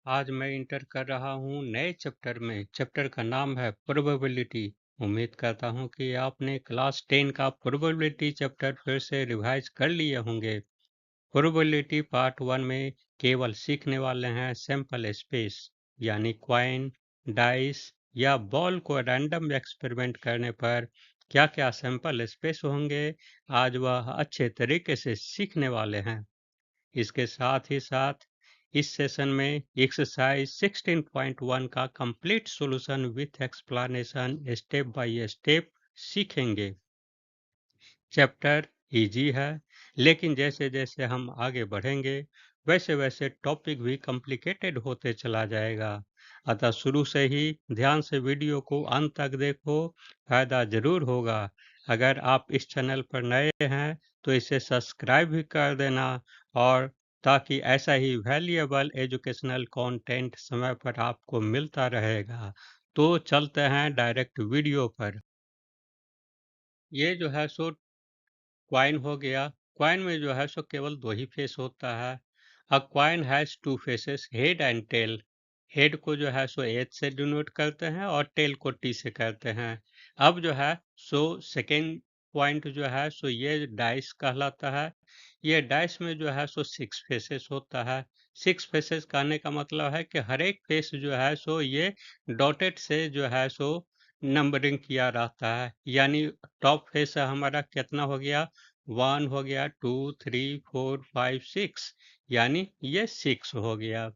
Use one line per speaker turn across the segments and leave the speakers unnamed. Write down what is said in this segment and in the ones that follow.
आज मैं इंटर कर रहा हूँ नए चैप्टर में। चैप्टर का नाम है प्रोबेबिलिटी। उम्मीद करता हूँ कि आपने क्लास 10 का प्रोबेबिलिटी चैप्टर फिर से रिवाइज कर लिए होंगे। प्रोबेबिलिटी पार्ट 1 में केवल सीखने वाले हैं सैंपल स्पेस, यानी क्वाइन, डाइस या बॉल को रैंडम एक्सपेरिमेंट करने पर क्या क्या सैंपल स्पेस होंगे। आज वह अच्छे तरीके से सीखने वाले हैं। इसके साथ ही साथ इस सेशन में एक्सरसाइज 16.1 का complete solution with explanation step by step सीखेंगे। चैप्टर इजी है, लेकिन जैसे जैसे हम आगे बढ़ेंगे वैसे वैसे टॉपिक भी कॉम्प्लिकेटेड होते चला जाएगा। अतः शुरू से ही ध्यान से वीडियो को अंत तक देखो, फायदा जरूर होगा। अगर आप इस चैनल पर नए हैं तो इसे सब्सक्राइब भी कर देना, और ताकि ऐसा ही वैल्यूएबल एजुकेशनल कंटेंट समय पर आपको मिलता रहेगा। तो चलते हैं डायरेक्ट वीडियो पर। ये जो है सो क्वाइन हो गया। क्वाइन में जो है सो केवल दो ही फेस होता है। A coin has two faces, head and tail. Head को जो है सो एच से डिनोट करते हैं और टेल को टी से करते हैं। अब जो है सो सेकेंड पॉइंट जो है सो ये डाइस कहलाता है। ये डाइस में जो है सो 6 फेसेस होता है। 6 फेसेस कहने का मतलब है कि हर एक फेस जो है सो ये डॉटेड से जो है सो नंबरिंग किया रहता है। यानी टॉप फेस हमारा कितना हो गया, 1 हो गया, 2, 3, 4, 5, 6, यानी ये 6 हो गया।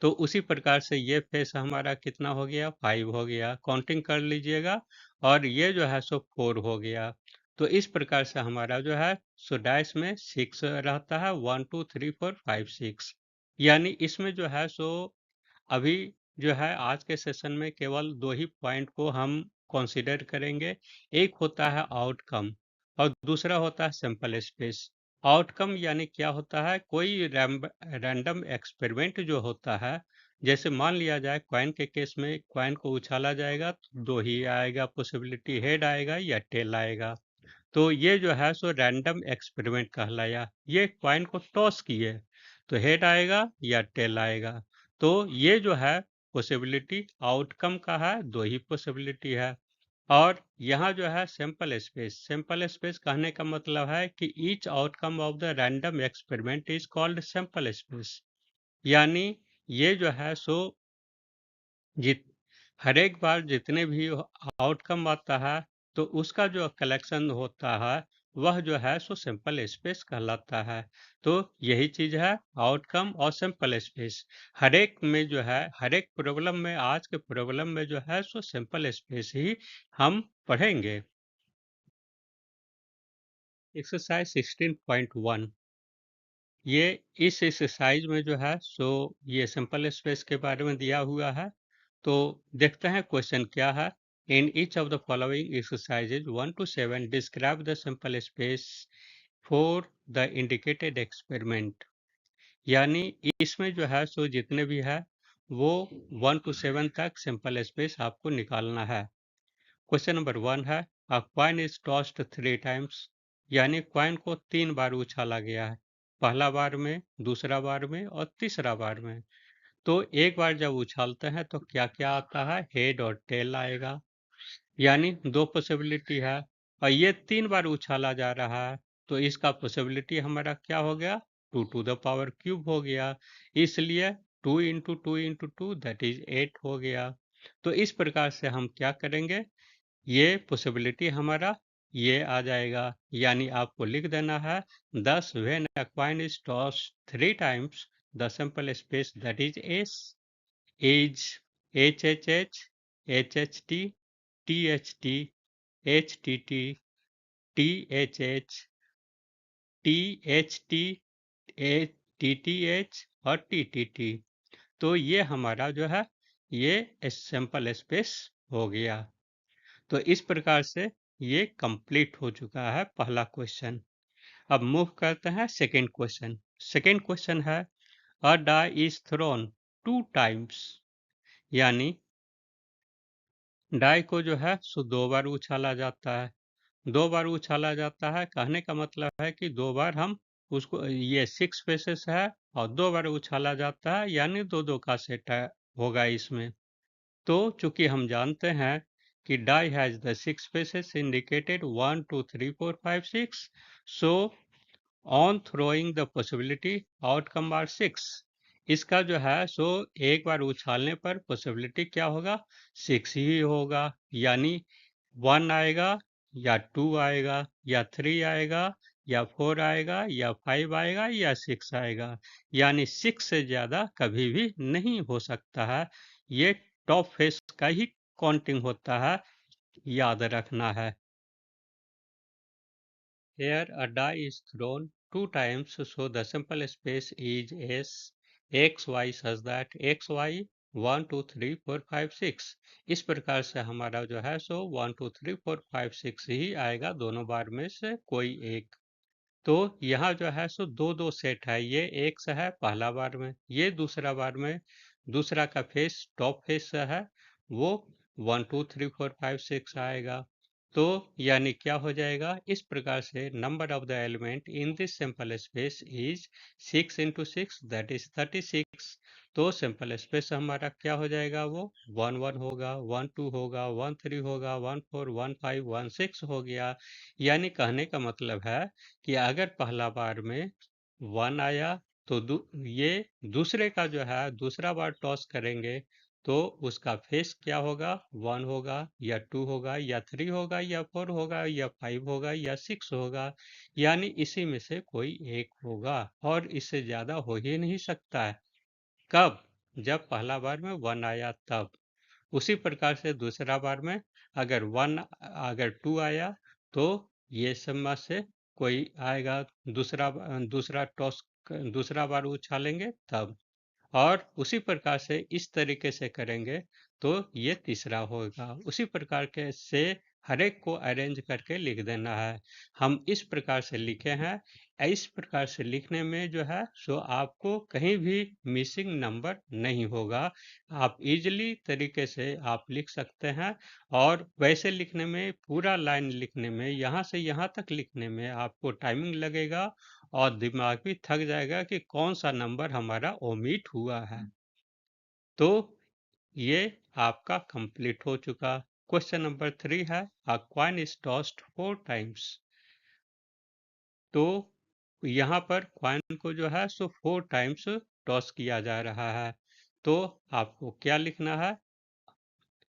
तो उसी प्रकार से ये फेस हमारा कितना हो गया, 5 हो गया, काउंटिंग कर लीजिएगा। और ये जो है सो 4 हो गया। तो इस प्रकार से हमारा जो है सो डाइस में 6 रहता है, 1, 2, 3, 4, 5, 6। यानी इसमें जो है सो अभी जो है आज के सेशन में केवल दो ही पॉइंट को हम कंसीडर करेंगे। एक होता है आउटकम और दूसरा होता है सैंपल स्पेस। आउटकम यानी क्या होता है, कोई रैंडम एक्सपेरिमेंट जो होता है। जैसे मान लिया जाए क्वाइन के केस में क्वाइन को उछाला जाएगा तो दो ही आएगा पॉसिबिलिटी, हेड आएगा या टेल आएगा। तो ये जो है सो रैंडम एक्सपेरिमेंट कहलाया। ये क्वाइन को टॉस किए तो हेड आएगा या टेल आएगा। तो ये जो है पॉसिबिलिटी आउटकम का है, दो ही पॉसिबिलिटी है। और यहाँ जो है सैंपल स्पेस कहने का मतलब है कि each outcome of the random experiment is called sample space. यानी ये जो है सो जित हर एक बार जितने भी आउटकम आता है तो उसका जो कलेक्शन होता है वह जो है सो सैंपल स्पेस कहलाता है। तो यही चीज है आउटकम और सैंपल स्पेस। हर एक में जो है हर एक प्रॉब्लम में, आज के प्रॉब्लम में जो है सो सैंपल स्पेस ही हम पढ़ेंगे। एक्सरसाइज 16.1, ये इस एक्सरसाइज में जो है सो ये सिंपल स्पेस के बारे में दिया हुआ है। तो देखते हैं क्वेश्चन क्या है। In each of the following exercises 1 to 7 describe the simple space for the indicated experiment. यानी इसमें जो है सो जितने भी है वो 1 to 7 तक सिंपल स्पेस आपको निकालना है। क्वेश्चन नंबर 1 है, a coin is tossed 3 times. यानी क्वाइन को 3 बार उछाला गया है, पहला बार में, दूसरा बार में और तीसरा बार में। तो एक बार जब उछालते हैं तो क्या क्या आता है, हेड और टेल आएगा। यानी दो पॉसिबिलिटी है। और ये 3 बार उछाला जा रहा है तो इसका पॉसिबिलिटी हमारा क्या हो गया, 2 to the power क्यूब हो गया। इसलिए 2 into 2 into 2 दैट इज 8 हो गया। तो इस प्रकार से हम क्या करेंगे, ये पॉसिबिलिटी हमारा ये आ जाएगा। यानी आपको लिख देना है 10 when a coin is toss 3 times the simple space that is S is H H H, H H T H T, H T T H H, T H T, H T H और T. तो ये हमारा जो है ये sample space हो गया। तो इस प्रकार से ये कंप्लीट हो चुका है पहला क्वेश्चन। अब मूव करते हैं सेकंड क्वेश्चन। सेकंड क्वेश्चन है, a die is throne 2 times. यानी डाई को जो है सो 2 बार उछाला जाता है। 2 बार उछाला जाता है कहने का मतलब है कि 2 बार हम उसको ये 6 फेसेस है और 2 बार उछाला जाता है, यानी 2-2 का सेट होगा इसमें। तो चूंकि हम जानते हैं कि die has the 6 faces indicated 1 2 3 4 5 6, so on throwing the possibility outcome are 6। इसका जो है सो एक बार उछालने पर पॉसिबिलिटी क्या होगा, 6 ही होगा, यानी 1 आएगा या 2 आएगा या 3 आएगा या 4 आएगा या 5 आएगा या 6 आएगा, यानी 6 से ज़्यादा कभी भी नहीं हो सकता है। ये टॉप फेस का ही काउंटिंग होता है, याद रखना है। Here a die is thrown 2 times, so the simple space is S x y such that x y 1 2 3 4 5 6। इस प्रकार से हमारा जो है सो 1 2 3 4 5 6 ही आएगा, दोनों बार में से कोई एक। तो यहाँ जो है सो 2-2 सेट है, ये एक से है पहला बार में, ये दूसरा बार में, दूसरा का फेस टॉप फेस है वो 1 2 3 4 5 6 आएगा। तो यानी क्या हो जाएगा, इस प्रकार से number of the element in this simple space is 6 into 6 that is 36। तो सिंपल स्पेस हमारा क्या हो जाएगा, वो 1 1 होगा, 1 2 होगा, 1 3 होगा, 1 4 1 5 1 6 हो गया। यानी कहने का मतलब है कि अगर पहला बार में 1 आया तो ये दूसरे का जो है दूसरा बार टॉस करेंगे तो उसका फेस क्या होगा, 1 होगा या 2 होगा या 3 होगा या 4 होगा या 5 होगा या 6 होगा, यानी इसी में से कोई एक होगा और इससे ज़्यादा हो ही नहीं सकता है। कब, जब पहला बार में 1 आया तब। उसी प्रकार से दूसरा बार में अगर 2 आया तो ये सब में से कोई आएगा, दूसरा टॉस दूसरा बार उछालेंगे तब। और उसी प्रकार से इस तरीके से करेंगे तो ये तीसरा होगा। उसी प्रकार के से हर एक को अरेंज करके लिख देना है। हम इस प्रकार से लिखे हैं। इस प्रकार से लिखने में जो है सो आपको कहीं भी मिसिंग नंबर नहीं होगा। आप इजीली तरीके से आप लिख सकते हैं और वैसे लिखने में, पूरा लाइन लिखने में, यहाँ से यहाँ तक लिखने में आपको टाइमिंग लगेगा और दिमाग भी थक जाएगा कि कौन सा नंबर हमारा ओमिट हुआ है। तो ये आपका कंप्लीट हो चुका। क्वेश्चन नंबर 3 है, a coin is tossed 4 times. तो यहाँ पर कॉइन को जो है सो 4 टाइम्स टॉस किया जा रहा है। तो आपको क्या लिखना है,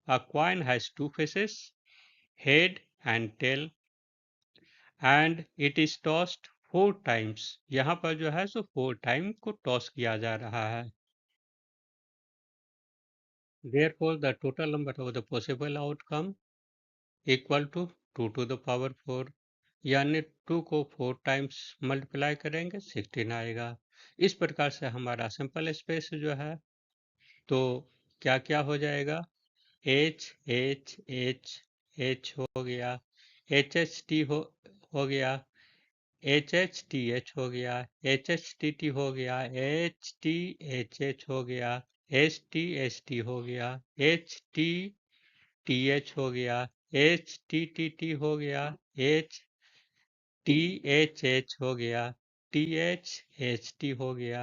a coin has 2 faces, head and tail, and it is tossed 4 times. यहाँ पर जो है सो 4 टाइम को टॉस किया जा रहा है। Therefore, the total number of the possible outcome equal to 2 to the power 4, यानी 2 को 4 टाइम्स मल्टीप्लाई करेंगे 16 आएगा। इस प्रकार से हमारा सिंपल स्पेस जो है तो क्या क्या हो जाएगा, एच एच एच एच हो गया, एच एच टी हो गया, एच एच टी एच हो गया, एच एच टी टी हो गया, एच टी एच हो गया, एच टी हो गया, एच टी टी एच हो गया, टी हो गया, एच टी एच हो गया, एच टी हो गया,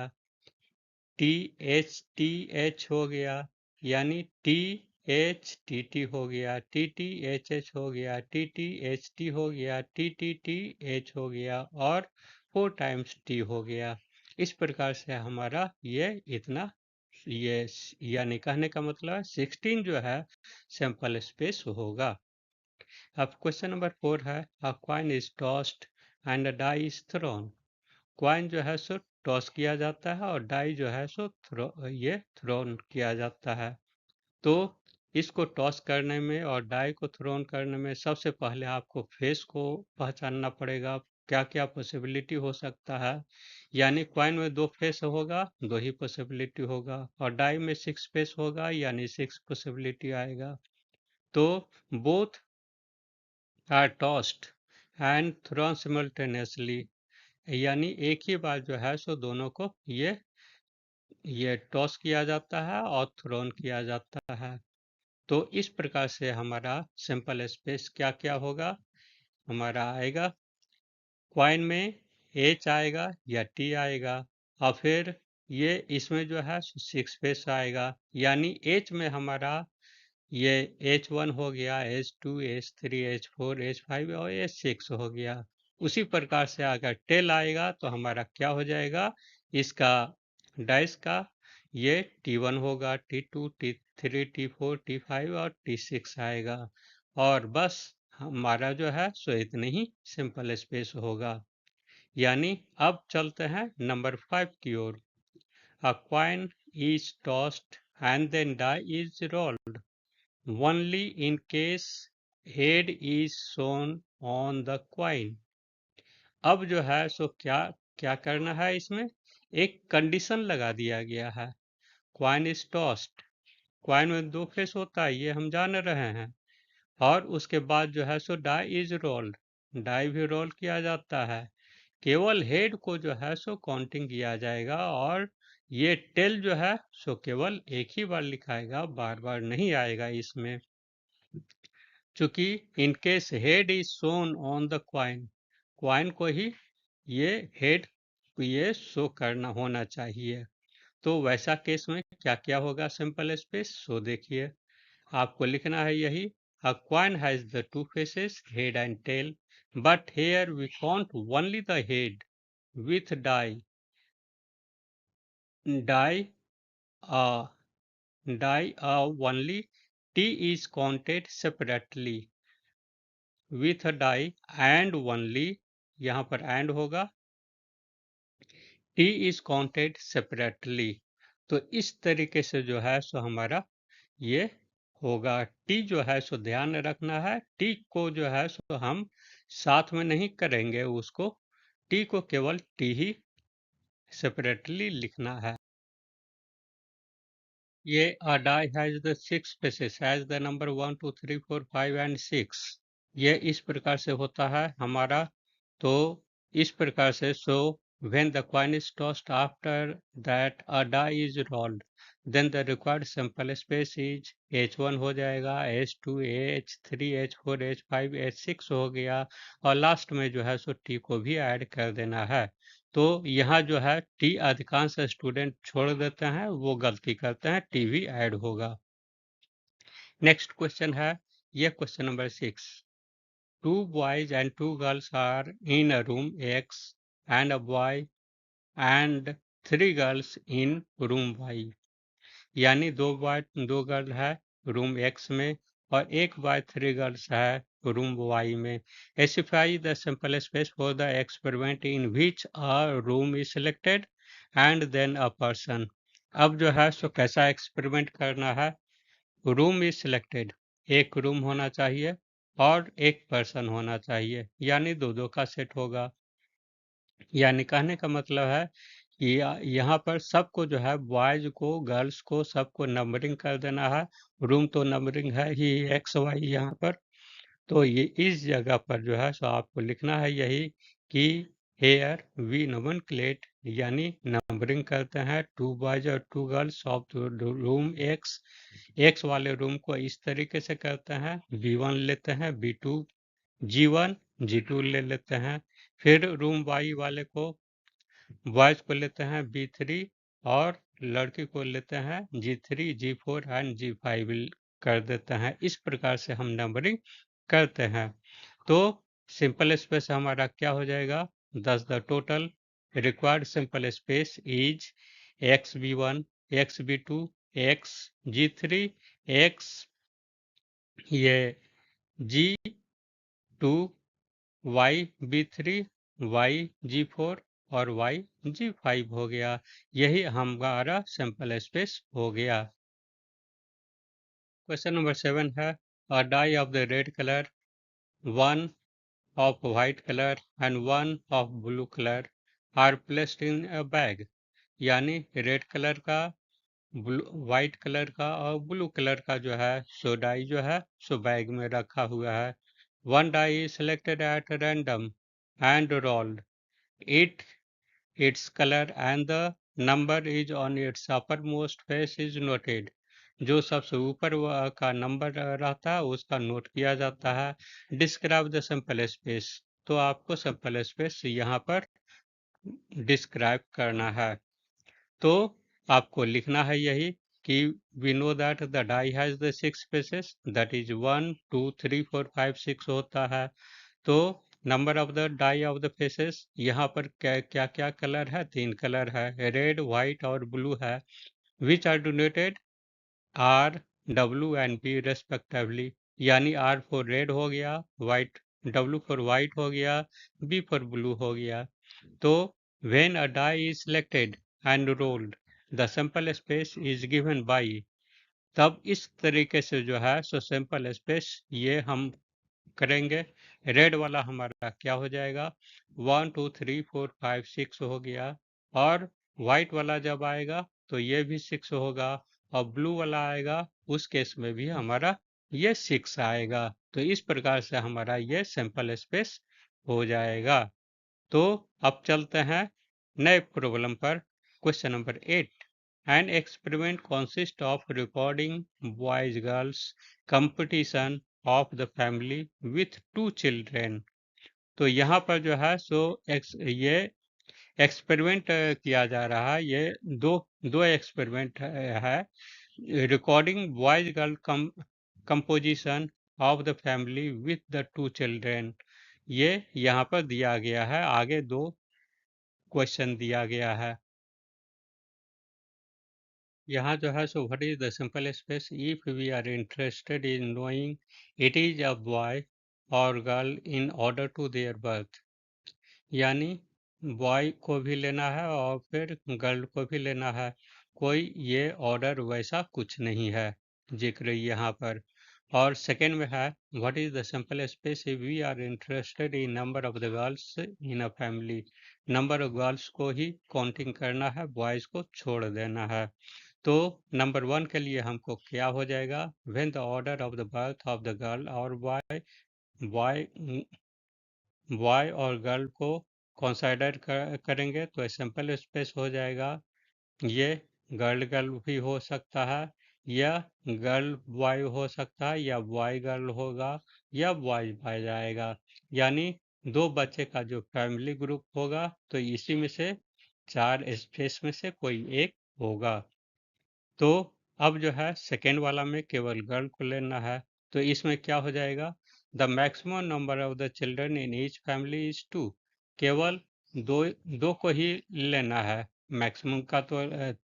एच हो गया, यानी टी हो गया, एच हो गया, टी हो गया, एच हो गया और 4 टाइम्स टी हो गया। इस प्रकार से हमारा ये इतना, ये यानी कहने का मतलब 16 जो है सैंपल स्पेस होगा। अब क्वेश्चन नंबर 4 है, a coin is tossed and a die is thrown. Coin जो है सो टॉस किया जाता है और डाई जो है सो ये थ्रोन किया जाता है। तो इसको टॉस करने में और डाई को थ्रोन करने में सबसे पहले आपको फेस को पहचानना पड़ेगा, क्या क्या पॉसिबिलिटी हो सकता है। यानी कॉइन में 2 फेस होगा, 2 ही पॉसिबिलिटी होगा, और डाई में 6 फेस होगा यानी 6 पॉसिबिलिटी आएगा। तो both are tossed and thrown simultaneously, यानी एक ही बार जो है सो दोनों को ये टॉस किया जाता है और थ्रोन किया जाता है। तो इस प्रकार से हमारा सिंपल स्पेस क्या क्या होगा, हमारा आएगा कॉइन में H आएगा या T आएगा, और फिर ये इसमें जो है 6 स्पेस आएगा, यानी H में हमारा ये H1 हो गया, H2, H3, H4, H5 और H6 हो गया। उसी प्रकार से अगर टेल आएगा तो हमारा क्या हो जाएगा, इसका डाइस का ये T1 होगा, T2, T3, T4, T5 और T6 आएगा, और बस हमारा जो है सो इतने ही सिंपल स्पेस होगा। यानी अब चलते हैं नंबर 5 की ओर। A coin is tossed and then die is rolled only in case head is shown on the coin। अब जो है सो क्या क्या करना है, इसमें एक कंडीशन लगा दिया गया है। कॉइन इज टॉस्ड, कॉइन में दो फेस होता है, ये हम जान रहे हैं, और उसके बाद जो है सो डाई इज रोल्ड, डाई भी रोल किया जाता है। केवल हेड को जो है सो काउंटिंग किया जाएगा, और ये टेल जो है सो केवल एक ही बार लिखाएगा, बार बार नहीं आएगा इसमें, चूंकि in case head is shown on the coin, coin को ही ये हेड ये शो करना होना चाहिए। तो वैसा केस में क्या क्या होगा सिंपल स्पेस, सो देखिए आपको लिखना है यही। A coin has the two faces, head and tail, but here we count only the head with die. Die, uh, die only. T is counted separately with a die and only. यहाँ पर and होगा, T is counted separately। तो इस तरीके से जो है सो हमारा ये होगा। टी जो है सो ध्यान रखना है, टी को जो है सो हम साथ में नहीं करेंगे, उसको टी को केवल टी ही सेपरेटली लिखना है। ये a die has the 6 faces has the number 1 2 3 4 5 and 6। ये इस प्रकार से होता है हमारा। तो इस प्रकार से so when the coin is tossed, after that a die is rolled, then the required sample space is H1 हो जाएगा, H2, H3, H4, H5, H6 हो गया, और लास्ट में जो है सो T को भी ऐड कर देना है। तो यहाँ जो है T अधिकांश स्टूडेंट छोड़ देते हैं, वो गलती करते हैं, T भी ऐड होगा। नेक्स्ट क्वेश्चन है ये question number 6। Two boys and two girls are in a room X and a boy and three girls in room Y। यानी दो बॉय दो गर्ल है रूम एक्स में, और एक बॉय थ्री गर्ल्स है रूम वाई में। Specify the simple space for the experiment in which a room is selected and then a person. अब जो है सो कैसा एक्सपेरिमेंट करना है, रूम इज सिलेक्टेड, एक रूम होना चाहिए और एक पर्सन होना चाहिए, यानी दो दो का सेट होगा। यानी कहने का मतलब है कि यहाँ पर सबको जो है बॉयज को गर्ल्स को सबको नंबरिंग कर देना है। रूम तो नंबरिंग है ही एक्स वाई यहाँ पर, तो ये इस जगह पर जो है सो आपको लिखना है यही कि हेयर वी नोमेनक्लेट, यानी नंबरिंग करते हैं टू बॉयज और two girls of room X. X वाले रूम को इस तरीके से करते हैं, B1 लेते हैं, B2 G1 G2 ले लेते हैं, फिर रूम वाई वाले को बॉयज को लेते हैं B3, और लड़की को लेते हैं G3 G4 एंड G5 कर देते हैं। इस प्रकार से हम नंबरिंग करते हैं। तो सिंपल स्पेस हमारा क्या हो जाएगा, 10। The total required simple space is XB1 XB2 XG3 X ये G2 YB3 YG4 और YG5 हो गया। यही हमारा सिंपल स्पेस हो गया। क्वेश्चन नंबर 7 है a die of the red colour, one of white colour and one of blue colour are placed in a bag. यानी रेड कलर का, व्हाइट कलर का और ब्लू कलर का जो है सो डाई जो है सो बैग में रखा हुआ है। One die is selected at random and rolled, it its color and the number is on its uppermost face is noted। जो सबसे ऊपर का नंबर रहता है उसका नोट किया जाता है। डिस्क्राइब द सिंपल स्पेस, तो आपको सिंपल स्पेस यहाँ पर डिस्क्राइब करना है। तो आपको लिखना है यही कि we know that the die has the 6 faces, that is 1 2 3 4 5 6 होता है। तो number of the die of the faces, यहाँ पर क्या क्या क्या कलर है? 3 कलर है, रेड, व्हाइट और ब्लू है। Which are donated R, W and B respectively, यानी आर फॉर रेड हो गया, वाइट, डब्ल्यू फॉर वाइट हो गया, बी फॉर ब्लू हो गया। तो when a die is selected and rolled, the sample space is given by, तब इस तरीके से जो है सो सैंपल स्पेस ये हम करेंगे। रेड वाला हमारा क्या हो जाएगा? 1 2 3 4 5 6 हो गया। और वाइट वाला जब आएगा तो ये भी 6 होगा, और ब्लू वाला आएगा उस केस में भी हमारा ये 6 आएगा। तो इस प्रकार से हमारा ये सैंपल स्पेस हो जाएगा। तो अब चलते हैं नए प्रॉब्लम पर। Question number 8, an experiment consist of recording boys girls competition of the family with 2 children. तो यहाँ पर जो है सो ये एक्सपेरिमेंट किया जा रहा है। ये दो दो एक्सपेरिमेंट है। Recording boys girl composition of the family with the 2 children, ये यहाँ पर दिया गया है। आगे दो क्वेश्चन दिया गया है। यहाँ जो है so what is the simple space if we are interested in knowing it is a boy और girl in order to their birth, यानी बॉय को भी लेना है और फिर गर्ल को भी लेना है। कोई ये ऑर्डर वैसा कुछ नहीं है जिक्र यहाँ पर। और सेकेंड में है what is the simple space if we are interested in number of the girls in a family, number of girls को ही काउंटिंग करना है, बॉयज को छोड़ देना है। तो नंबर 1 के लिए हमको क्या हो जाएगा? When the order of the birth of the girl और बॉय, बॉय बॉय और गर्ल को कंसाइडर करेंगे तो सिंपल स्पेस हो जाएगा। ये गर्ल गर्ल भी हो सकता है, या गर्ल बॉय हो सकता है, या बॉय गर्ल होगा, या बॉय बॉय जाएगा। यानी दो बच्चे का जो फैमिली ग्रुप होगा तो इसी में से 4 स्पेस में से कोई एक होगा। तो अब जो है सेकेंड वाला में केवल गर्ल को लेना है। तो इसमें क्या हो जाएगा? The maximum number of the children in each family is 2, केवल दो दो को ही लेना है। मैक्सिमम का तो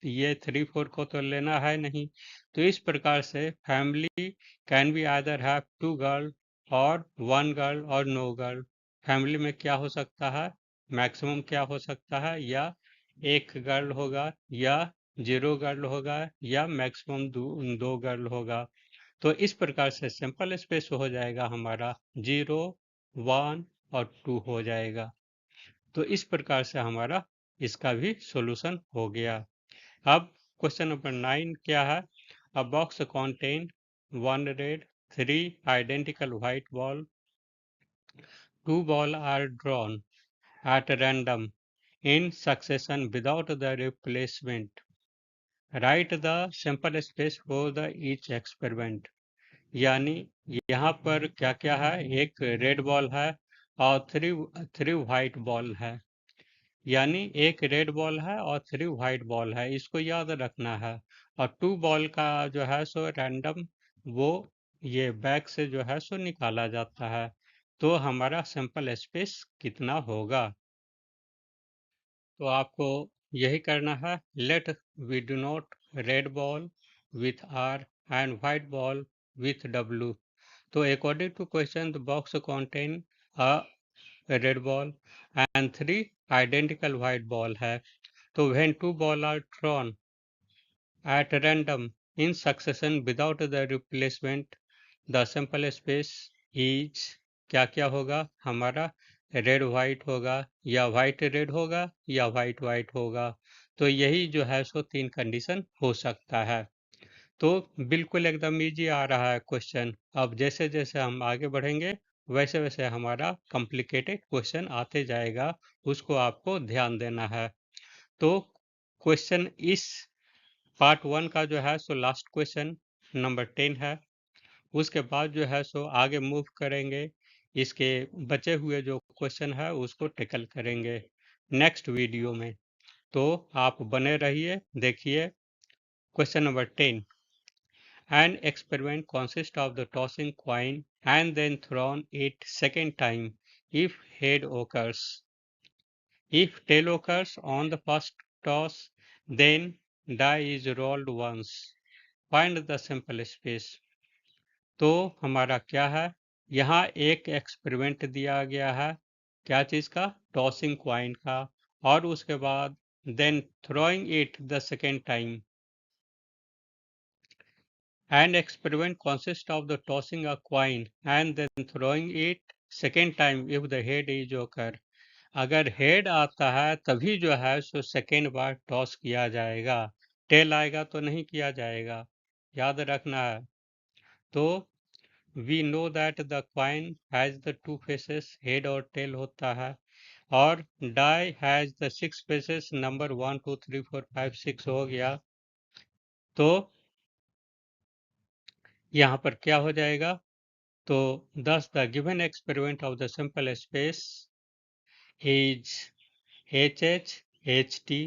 ये 3 4 को तो लेना है नहीं। तो इस प्रकार से family can be either have 2 girl और 1 गर्ल और नो गर्ल। फैमिली में क्या हो सकता है? मैक्सिमम क्या हो सकता है? या एक गर्ल होगा, या 0 गर्ल होगा, या मैक्सिमम दो गर्ल होगा। तो इस प्रकार से सिंपल स्पेस हो जाएगा हमारा 0 1 और 2 हो जाएगा। तो इस प्रकार से हमारा इसका भी सॉल्यूशन हो गया। अब क्वेश्चन नंबर 9 क्या है? A box contain 1 red 3 identical white ball, 2 ball are drawn at random in succession without the replacement. Write the sample space for the each experiment. यानी यहाँ पर क्या क्या है? एक रेड बॉल है और थ्री व्हाइट बॉल है। यानी एक रेड बॉल है और 3 व्हाइट बॉल है, इसको याद रखना है। और 2 बॉल का जो है सो रैंडम, वो ये बैक से जो है सो निकाला जाता है। तो हमारा सैंपल स्पेस कितना होगा? तो आपको यही करना है। Let we do not red ball with R and white ball with W. तो according to question the box contain a red ball and 3 identical white ball है। तो when 2 ball are thrown at random in succession without the replacement, the sample space is क्या क्या होगा हमारा? Red white होगा, या white red होगा, या व्हाइट व्हाइट होगा। तो यही जो है सो 3 कंडीशन हो सकता है। तो बिल्कुल एकदम इजी आ रहा है क्वेश्चन। अब जैसे जैसे हम आगे बढ़ेंगे वैसे वैसे हमारा कॉम्प्लिकेटेड क्वेश्चन आते जाएगा, उसको आपको ध्यान देना है। तो क्वेश्चन इस पार्ट 1 का जो है सो लास्ट क्वेश्चन नंबर 10 है। उसके बाद जो है सो आगे मूव करेंगे, इसके बचे हुए जो क्वेश्चन है उसको टेकल करेंगे। नेक्स्ट वीडियो में। तो आप बने रहिए, देखिए। Question number 10। An experiment consists of the tossing coin and then throwing it second time if head occurs. If tail occurs on the first toss, then die is rolled once. Find the sample space. तो हमारा क्या है, यहाँ एक experiment दिया गया है, क्या चीज़ का, टॉसिंग क्वाइन का, और उसके बाद then throwing it the second time. An experiment consists of the tossing a coin and then throwing it second time if the head is occur. अगर हेड आता है तभी जो है सो सेकेंड बार टॉस किया जाएगा, टेल आएगा तो नहीं किया जाएगा, याद रखना है। तो we know that the coin has the two faces, head और टेल होता है, और die has the 6 faces, number 1 2 3 4 5 6 हो गया। तो यहाँ पर क्या हो जाएगा, तो thus the given experiment of the sample space is HH HT,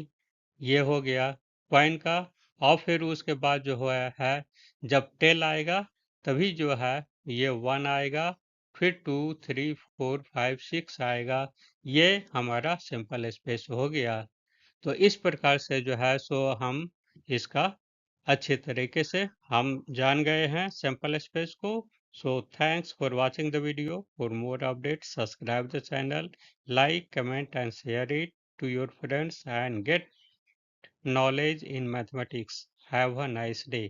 ये हो गया क्वाइन का। और फिर उसके बाद जो है जब टेल आएगा तभी जो है ये 1 आएगा, फिर 2 3 4 5 6 आएगा, ये हमारा सैंपल स्पेस हो गया। तो इस प्रकार से जो है सो हम इसका अच्छे तरीके से हम जान गए हैं सैंपल स्पेस को। So thanks for watching the video. For more updates subscribe the channel, like comment and share it to your friends and get knowledge in mathematics. Have a nice day.